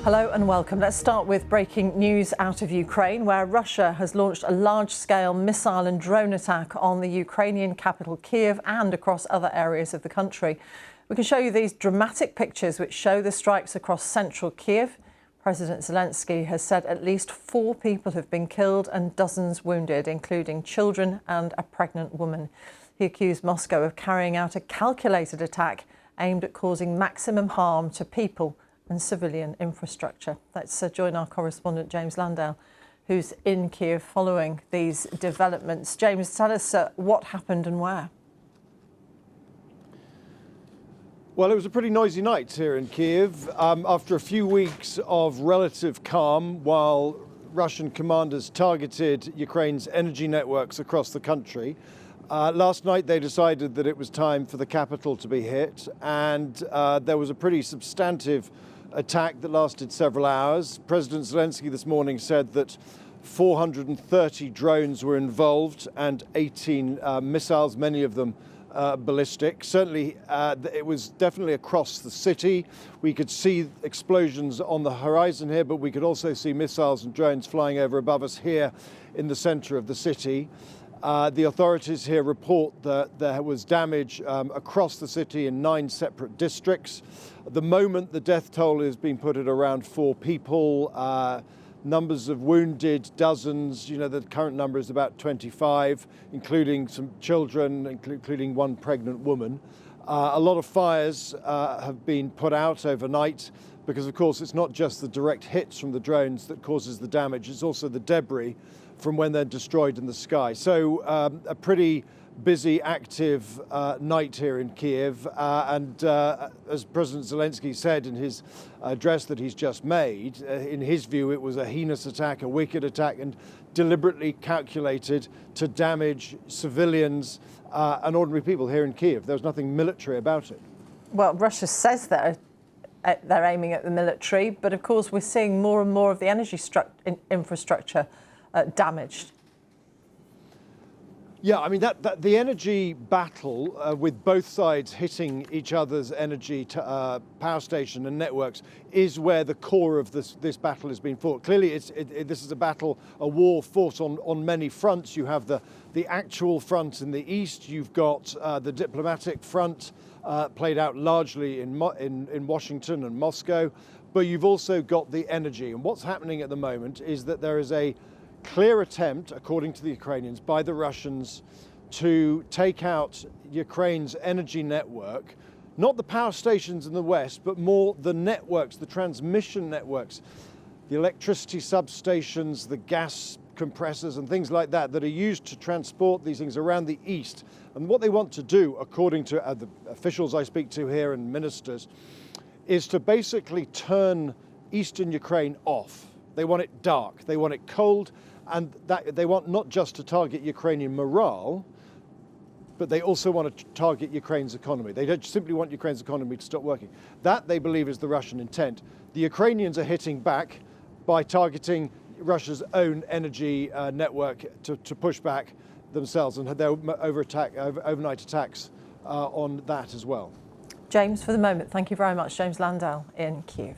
Hello and welcome. Let's start with breaking news out of Ukraine, where Russia has launched a large-scale missile and drone attack on the Ukrainian capital Kyiv and across other areas of the country. We can show you these dramatic pictures which show the strikes across central Kyiv. President Zelensky has said at least 4 people have been killed and dozens wounded, including children and a pregnant woman. He accused Moscow of carrying out a calculated attack aimed at causing maximum harm to people and civilian infrastructure. Let's join our correspondent James Landale, who's in Kyiv following these developments. James, tell us what happened and where. Well, it was a pretty noisy night here in Kyiv. After a few weeks of relative calm, while Russian commanders targeted Ukraine's energy networks across the country, last night they decided that it was time for the capital to be hit, and there was a pretty substantive attack that lasted several hours. President Zelensky this morning said that 430 drones were involved and 18 missiles, many of them ballistic. Certainly, it was definitely across the city. We could see explosions on the horizon here, but we could also see missiles and drones flying over above us here in the center of the city. The authorities here report that there was damage across the city in 9 separate districts. At the moment, the death toll is being put at around 4 people. Numbers of wounded, dozens. You know, the current number is about 25, including some children, including one pregnant woman. A lot of fires have been put out overnight because, of course, it's not just the direct hits from the drones that causes the damage, it's also the debris from when they're destroyed in the sky. So a pretty busy, active night here in Kyiv. And as President Zelensky said in his address that he's just made, in his view, it was a heinous attack, a wicked attack, and deliberately calculated to damage civilians and ordinary people here in Kyiv. There was nothing military about it. Well, Russia says they're aiming at the military, but of course we're seeing more and more of the energy infrastructure damaged. Yeah, I mean, the energy battle with both sides hitting each other's energy power station and networks is where the core of this battle has been fought. Clearly, this is a war fought on many fronts. You have the actual front in the east. You've got the diplomatic front played out largely in Washington and Moscow, but you've also got the energy. And what's happening at the moment is that there is a clear attempt, according to the Ukrainians, by the Russians to take out Ukraine's energy network, not the power stations in the west, but more the networks, the transmission networks, the electricity substations, the gas compressors and things like that that are used to transport these things around the east. And what they want to do, according to the officials I speak to here and ministers, is to basically turn eastern Ukraine off. They want it dark, they want it cold, and that they want not just to target Ukrainian morale, but they also want to target Ukraine's economy. They don't simply want Ukraine's economy to stop working. That, they believe, is the Russian intent. The Ukrainians are hitting back by targeting Russia's own energy network to push back themselves, and their overnight attacks on that as well. James, for the moment, thank you very much. James Landale in Kyiv.